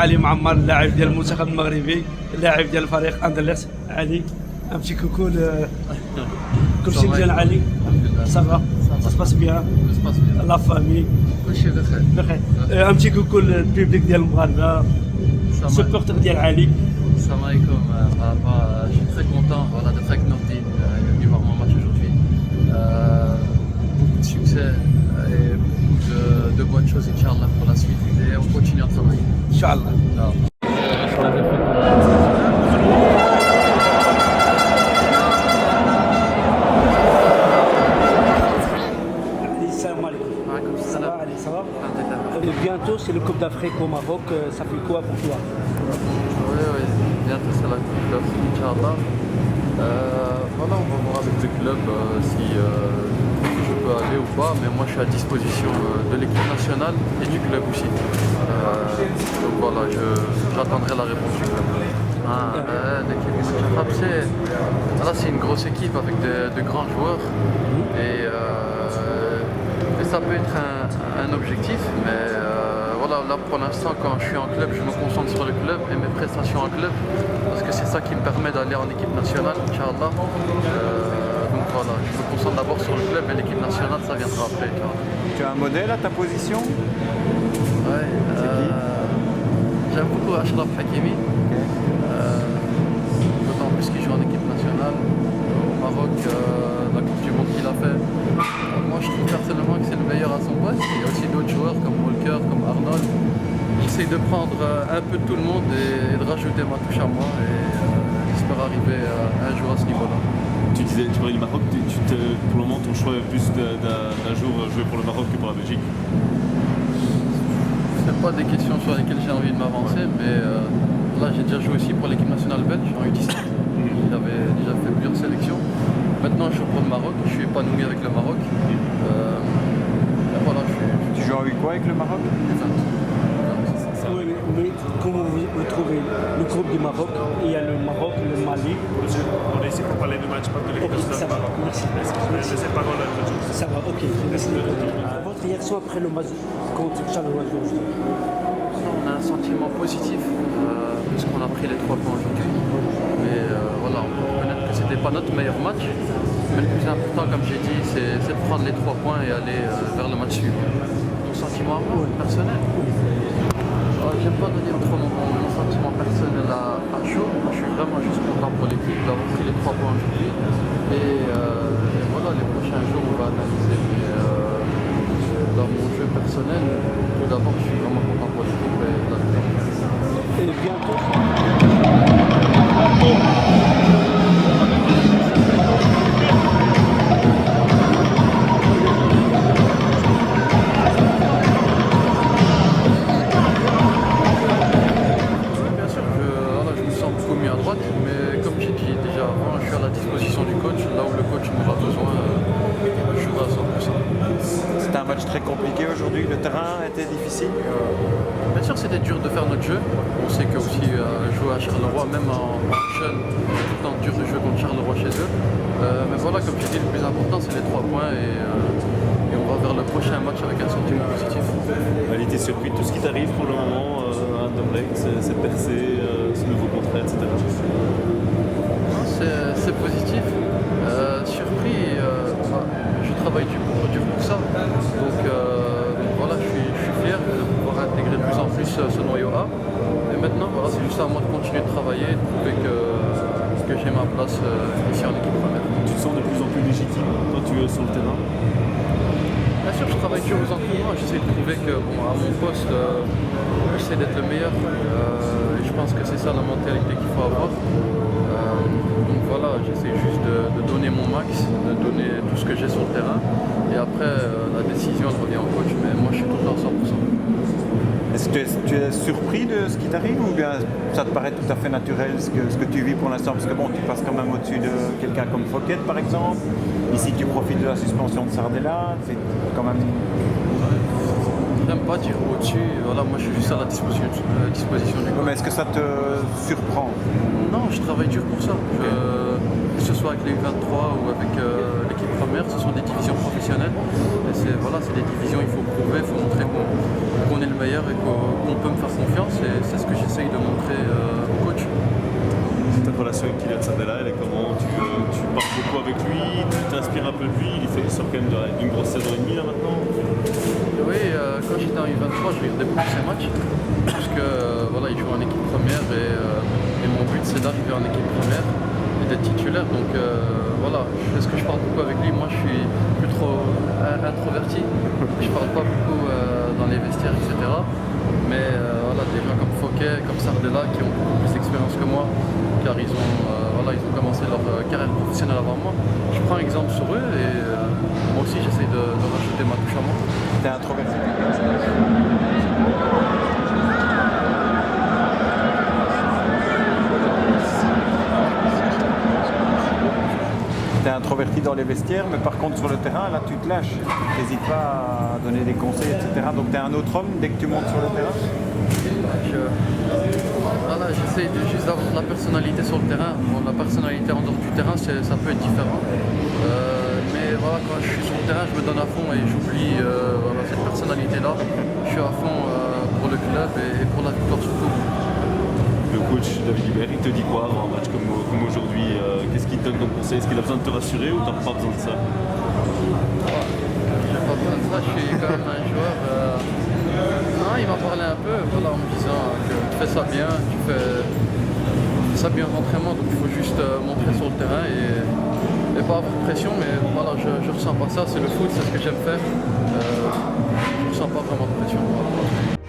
علي معمر اللاعب ديال المنتخب المغربي اللاعب ديال فريق اندلس علي un petit coucou كلشي مزيان علي صافا سباس بيان لا فامي كلشي بخير بخير un petit coucou البيبليك ديال المغاربه supporter ديال علي. Salam alaikum, je suis très content voilà, d'être avec Nordine, il est venu voir mon match aujourd'hui. Beaucoup de succès et beaucoup de bonnes choses, Inch'Allah, pour la suite. Et on continue à travailler. Inch'Allah. Salam alaikum. Ça va, allez, ça va? Bientôt, c'est le Coupe d'Afrique au Maroc. Ça fait quoi pour toi? Oui, bientôt c'est la Coupe d'Afrique, Inch'Allah. Voilà, on va voir avec le club si je peux aller ou pas, mais moi je suis à disposition de l'équipe nationale et du club aussi. Donc voilà, j'attendrai la réponse du club. L'équipe Mounchafab, c'est une grosse équipe avec de grands joueurs et ça peut être un objectif, mais voilà, là pour l'instant quand je suis en club, je me concentre sur le club et mes prestations en club parce que c'est ça qui me permet d'aller en équipe nationale, Inch'Allah. Donc voilà, je me concentre d'abord sur le club et l'équipe nationale, ça viendra après. Tu as un modèle à ta position? Ouais, j'aime beaucoup Achraf Hakimi. D'autant plus qu'il joue en équipe nationale. Au Maroc, la Coupe du Monde qu'il a fait. Moi je trouve personnellement que c'est le meilleur à son poste. Il y a aussi d'autres joueurs comme Walker, comme Arnold. J'essaie de prendre un peu de tout le monde et de rajouter ma touche à moi et j'espère arriver un jour à ce niveau-là. Tu disais, tu parlais du Maroc, pour le moment ton choix est plus d'un jour jouer pour le Maroc que pour la Belgique? C'est pas des questions sur lesquelles j'ai envie de m'avancer, mais là j'ai déjà joué aussi pour l'équipe nationale belge en U17. J'avais déjà fait plusieurs sélections. Maintenant je joue pour le Maroc, je suis épanoui avec le Maroc. Voilà, Tu joues avec quoi avec le Maroc? Oui, mais comment vous trouvez le groupe du Maroc? Il y a le Maroc, le Mali. On est ici pour parler du match, pas de l'équipe nationale du Maroc. Merci. Laissez parole à l'autre. Ça va, ok. Merci. Votre réaction après le match contre Charleroi aujourd'hui? on a un sentiment positif puisqu'on a pris les 3 points aujourd'hui. Mais voilà, on peut reconnaître que c'était pas notre meilleur match. Mais le plus important, comme j'ai dit, c'est de prendre les 3 points et aller vers le match suivant. Mon sentiment personnel, j'aime pas donner trop mon sentiment personnel à chaud. Moi, je suis vraiment juste content pour l'équipe d'avoir pris les 3 points aujourd'hui. Et voilà, les prochains jours, on va analyser. Mais dans mon jeu personnel, tout d'abord, je suis vraiment content pour l'équipe et la victoire. Et bientôt. Mais comme j'ai dit déjà avant, je suis à la disposition du coach. Là où le coach m'aura besoin, je serai à 100%. C'était un match très compliqué aujourd'hui, le terrain était difficile. Bien sûr, c'était dur de faire notre jeu. On sait que aussi jouer à Charleroi, même en jeune, c'est tout le temps dur de jouer contre Charleroi chez eux. Mais voilà, comme j'ai dit, le plus important c'est les 3 points et on va vers le prochain match avec un sentiment positif. Ali, t'es surpris de tout ce qui t'arrive pour le moment, Anderlecht, cette percée, ce nouveau contrat, etc. C'est positif. Surpris, je travaille dur pour ça. Donc voilà, je suis fier de pouvoir intégrer de plus en plus ce noyau A. Et maintenant, voilà, c'est juste à moi de continuer de travailler, de prouver que j'ai ma place ici en équipe première. Tu te sens de plus en plus légitime quand tu es sur le terrain? Bien sûr, je travaille dur aux entraînements, j'essaie de prouver que à mon poste, j'essaie d'être le meilleur. Et je pense que c'est ça la mentalité qu'il faut avoir. Donc voilà, j'essaie juste de donner mon max, de donner tout ce que j'ai sur le terrain. Et après, la décision elle revient au coach, mais moi je suis tout le temps à 100%. Est-ce que tu es surpris de ce qui t'arrive ou bien ça te paraît tout à fait naturel ce que tu vis pour l'instant? Parce que bon, tu passes quand même au-dessus de quelqu'un comme Fouquet par exemple. Ici tu profites de la suspension de Sardella, c'est quand même... J'aime pas dire au-dessus, voilà, moi je suis juste à la disposition du coach. Mais est-ce que ça te surprend? Non, je travaille dur pour ça. Que ce soit avec les U23 ou avec l'équipe première, ce sont des divisions professionnelles. Et c'est des divisions, il faut prouver, il faut montrer qu'on est le meilleur et qu'on peut me faire confiance. Et c'est ce que Sardella, elle est comment? Tu parles beaucoup avec lui, tu t'inspires un peu de lui, il sort quand même d'une grosse saison et demie là maintenant. Oui, quand j'étais en U23, je regardais beaucoup ces matchs parce que voilà, il joue en équipe première et mon but c'est d'arriver en équipe première et d'être titulaire. Donc voilà, est-ce que je parle beaucoup avec lui? Moi, je suis plus trop introverti. Je parle pas beaucoup dans les vestiaires, etc. Mais voilà, des gens comme Fouquet, comme Sardella, qui ont beaucoup plus d'expérience que moi, car ils ont commencé leur carrière professionnelle avant moi. Je prends exemple sur eux et moi aussi j'essaye de rajouter ma touche à moi. T'es introverti. T'es introverti dans les vestiaires, mais par contre sur le terrain, là tu te lâches. Tu n'hésites pas à donner des conseils, etc. Donc t'es un autre homme dès que tu montes sur le terrain. Voilà, j'essaye juste d'avoir de la personnalité sur le terrain. Bon, la personnalité en dehors du terrain, ça peut être différent. Mais voilà, quand je suis sur le terrain, je me donne à fond et j'oublie voilà, cette personnalité-là. Je suis à fond pour le club et pour la victoire surtout. Le coach David Hubert, il te dit quoi avant un match comme aujourd'hui? Qu'est-ce qu'il te donne comme conseil? Est-ce qu'il a besoin de te rassurer ou t'as pas besoin de ça? J'ai pas besoin de ça, je suis quand même un joueur. Non, il m'a parlé un peu voilà, en me disant que tu fais ça bien, tu fais ça bien en entraînement, donc il faut juste montrer sur le terrain et pas avoir de pression. Mais voilà, je ressens pas ça, c'est le foot, c'est ce que j'aime faire. Je ressens pas vraiment de pression. Voilà.